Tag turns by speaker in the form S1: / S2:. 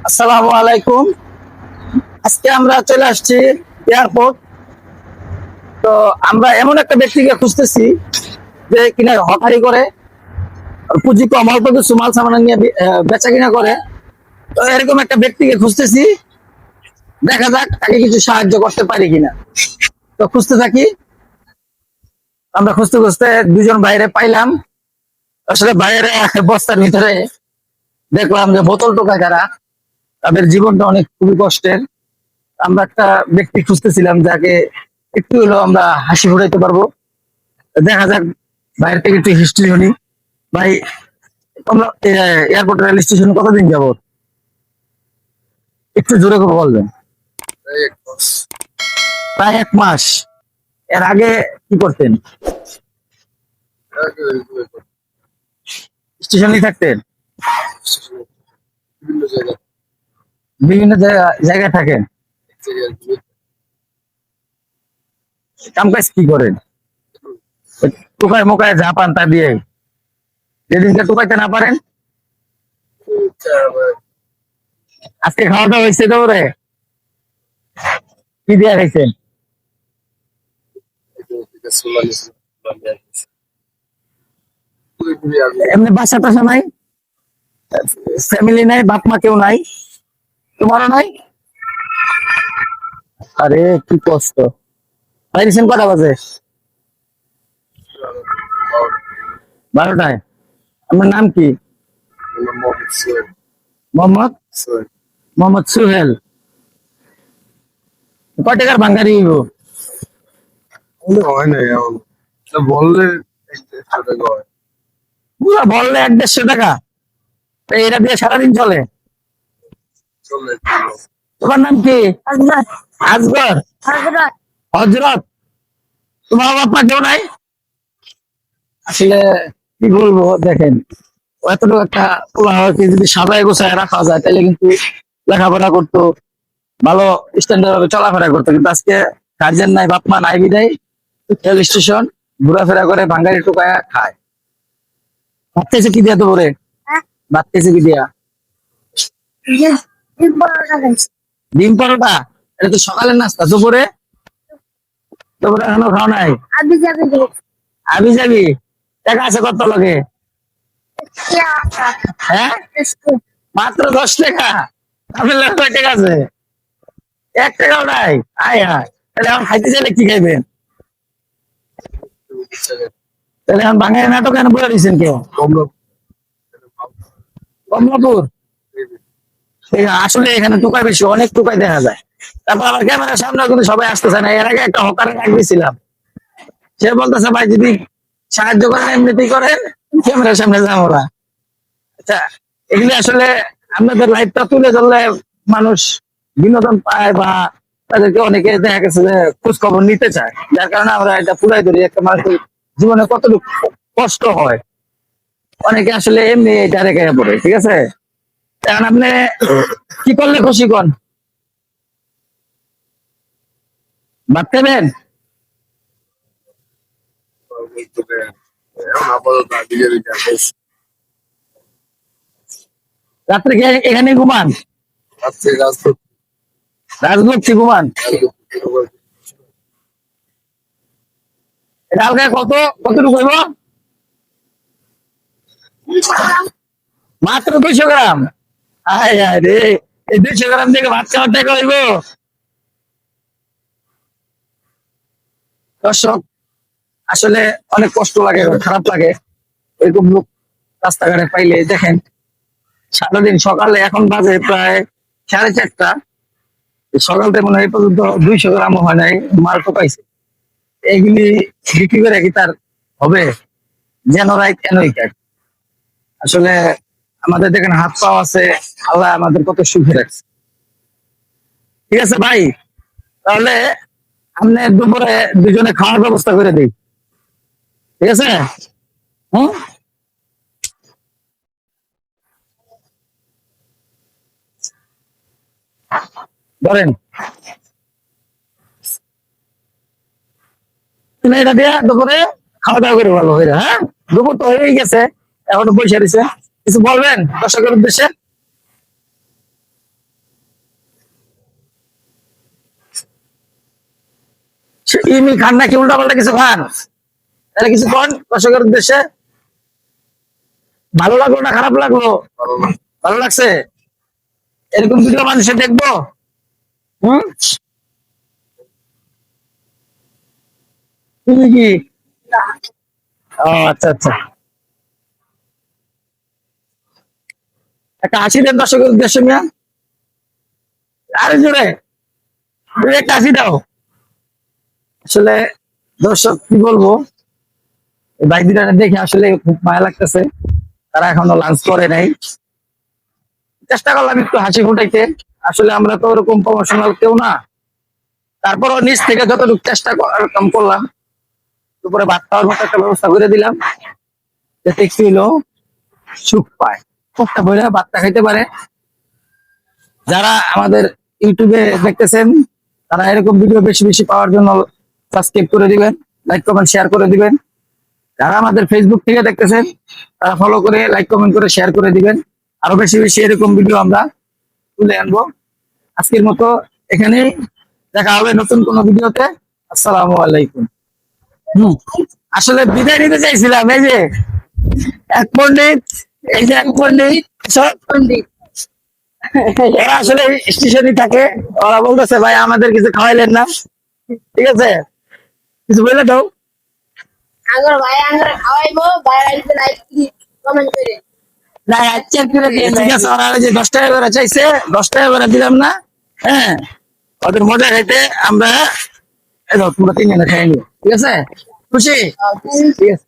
S1: আসসালামু আলাইকুম। আজকে আমরা চলে আসছি এয়ারপোর্ট। তো আমরা এমন একটা ব্যক্তিকে খুঁজতেছি যে কিনা হকারি করে, পুঁজি কম, অল্প কিছু মাল সামান নিয়ে বেচা কিনা করে। তো এরকম একটা ব্যক্তিকে খুঁজতেছি, দেখা যাক তাকে কিছু সাহায্য করতে পারি কিনা। তো খুঁজতে থাকি। আমরা খুঁজতে খুঁজতে দুজন বাইরে পাইলাম। আসলে বাইরে বস্তার ভিতরে দেখলাম যে বোতল টোকা যারা, তাদের জীবনটা অনেক খুবই কষ্টের। আমরা একটা ব্যক্তি খুঁজতেছিলাম যাকে একটু হলেও আমরা হাসি ফুটাইতে পারবো। দেখা যাক, বাইরে থেকে একটু হিস্ট্রি শুনি। ভাই, তোমরা এয়ারপোর্ট রেল স্টেশন কতদিন যাবো? একটু জোরে করে বলবেন। প্রায় 1 মাস। এর আগে কি করতেন? স্টেশনে থাকতেন? বিভিন্ন জায়গায় থাকেন? কাম কাজ কি করেন? টোকায় মোকায় যা পান তা দিয়ে, যেদিনকে টোকাইতে না পারেন। আজকে খাওয়া দাওয়া হয়েছে দৌড়ে? কি দিয়ে খাইছেন? এমনি বাসা টাসা নাই? ফ্যামিলি নাই? বাপ মা কেউ নাই? তোমারও নাই? আরে কি কষ্ট। বাইরেছেন কটা বাজে? 12টায়। আপনার নাম কি? মোহাম্মদ মোহাম্মদ সুহেল। কয় টাকার বাঙ্গারি হইব?
S2: হয় না এমন বললে 1-1.5 টাকা হয়।
S1: পুরো বললে 1-150 টাকা? তো এটা দিয়ে সারাদিন চলে?
S2: চলে
S1: তোমার নাম কি? আসগর? হজরত? তোমার বাপ মা কেউ নাই? আসলে কি বলবো, দেখেন, এতটুকু একটা পোলাকে যদি সাজায় গোছায় রাখা যায় তাহলে কিন্তু লেখাপড়া করতো, ভালো স্ট্যান্ডার্ড ভাবে চলাফেরা করতো। কিন্তু আজকে গার্জেন নাই, বাপ মা নাই বিদায় রেল স্টেশন ঘোরাফেরা করে বাঙালি টোকায় খায়। ভাত খাইছে কি দিয়া? তো বলে ভাত খাইছে কি দিয়া? ডিম পরোটা? এটা তো সকালের নাস্তা। দুপুরে? দুপুরে এখনো খাও নাই? আবি যাবি? টাকা আছে কত লাগে? হ্যাঁ, মাত্র 10 টাকা? আপনার লাগে কয় টাকা আছে? 1 টাকাও নাই? আয় হায়, তাহলে এখন খাইতে চাইলে কি খাইবেন? তাহলে এখন বাঙালি নাটক কেন বলে দিচ্ছেন কেউ? কমলাপুর? আসলে এখানে টোকাই বেশি, অনেক টোকাই দেখা যায়। তারপর আমার ক্যামেরার সামনে কিন্তু সবাই আসতেছে না। এর আগে একটা হকারে ডাক দিয়েছিলাম, সে বলতেছে ভাই যদি সাহায্য করেন এমনিতেই করেন, ক্যামেরার সামনে যাবো না। আচ্ছা, এগুলি আসলে আপনাদের লাইফটা তুলে ধরলে মানুষ বিনোদন পায়, বা তাদেরকে অনেকে দেখা গেছে যে খোঁজ খবর নিতে চায়, যার কারণে আমরা এটা পুরাই ধরি। একটা মানুষের জীবনে কতটুকু কষ্ট হয়, অনেকে আসলে এমনি এটা রেখে পড়ে। ঠিক আছে, এখন আপনি কি করলে খুশি কন? ভাত খাবেন?
S2: এখন আপাতত দিকে দিকে
S1: রাত্রে কি এখানে ঘুমান?
S2: রাত্রে রাজপথ
S1: রাজলক্ষ্মী ঘুমান? এটা হালকা কতটুকু হইব? মাত্র 200 গ্রাম? আয় আয় রে, এই 200 গ্রাম থেকে ভাত খাওয়ার টাকা হইব? দর্শক, আসলে অনেক কষ্ট লাগে, খারাপ লাগে এরকম লোক রাস্তাঘাটে পাইলে। দেখেন, সারাদিন সকালে, এখন বাজে প্রায় 4:30, সকাল থেকে মনে হয় এই পর্যন্ত 200 গ্রামও হয় নাই মাল টোকাইছে। এগুলি বিক্রি করে কি তার হবে? যেন রাই কেনই কাজ। আসলে আমাদের দেখেন হাত পাও আছে, আল্লাহ আমাদের কত সুখে রাখছে। ঠিক আছে ভাই, তাহলে আপনি দুপুরে দুজনে খাওয়ার ব্যবস্থা করে দিই। ঠিক আছে? হম, ধরেন তুমি এটা দিয়ে দুপুরে খাওয়া দাওয়া করে ভালো হয়ে। হ্যাঁ, দুপুর তো হয়েই গেছে, এখনো পয়সা দিছে। কিছু বলবেন দর্শকের উদ্দেশ্যে? ইমি খান নাকি উল্টা পাল্টা কিছু খান? তাহলে কিছু কোন দর্শকের উদ্দেশ্যে। ভালো লাগলো না খারাপ লাগলো?
S2: ভালো না।
S1: ভালো লাগছে। এরকম ভিডিও মানুষে দেখবো। হুম, তুমি কি? ও আচ্ছা আচ্ছা, একটা হাসি দেন দর্শকের উদ্দেশ্যে মিয়া। আরে জোরে তুমি একটা হাসি দাও। আসলে দর্শক কি বলবো, এই ভাই দুটা দেখে আসলে খুব মায়া লাগতেছে। তারা এখনো লাঞ্চ করে নাই। চেষ্টা করলাম একটু হাসি ফুটাইতে। আসলে আমরা তো ওরকম প্রমোশনাল কেউ না, তারপরও নিজ থেকে যতটুকু চেষ্টা কম করলাম। দুপুরে ভাত খাওয়ার মতো একটা ব্যবস্থা করে দিলাম, যাতে একটু হইলেও সুখ পায়, সুখটা বলে ভাতটা খাইতে পারে। যারা আমাদের ইউটিউবে দেখতেছেন, তারা এরকম ভিডিও বেশি বেশি পাওয়ার জন্য সাবস্ক্রাইব করে দিবেন, লাইক কমেন্ট শেয়ার করে দিবেন। যারা আমাদের ফেসবুক থেকে দেখতেছেন, তারা ফলো করে লাইক কমেন্ট করে শেয়ার করে দিবেন। আরো বেশি বেশি এরকম ভিডিও আমরা তুলে আনবো। আজকের মতো এখানেই, দেখা হবে নতুন কোনো ভিডিওতে। আসসালামু আলাইকুম। হম, আসলে বিদায় নিতে চাইছিলাম, এই যে এক পণ্ডিত, এই যে এক পণ্ডিত, সব পণ্ডিত এরা আসলে স্টেশনে থাকে। ওরা বলতেছে ভাই আমাদের কিছু খাওয়াইলেন না, ঠিক আছে কিছু বলে দাও।
S3: আঙ্গুর ভাই আঙ্গুর খাওয়াইবো ভাই আইতে লাইক কমেন্ট করে
S1: না আচ্ছা করে দিয়ে ঠিক আছে। ওরা ওই যে 10 টাকা করে চাইছে, 10 টাকা করে দিলাম না। হ্যাঁ, ওদের মজা খাইতে আমরা এই দাও, তোমরা 3 জনে খাই নিও, ঠিক আছে? খুশি? ঠিক আছে।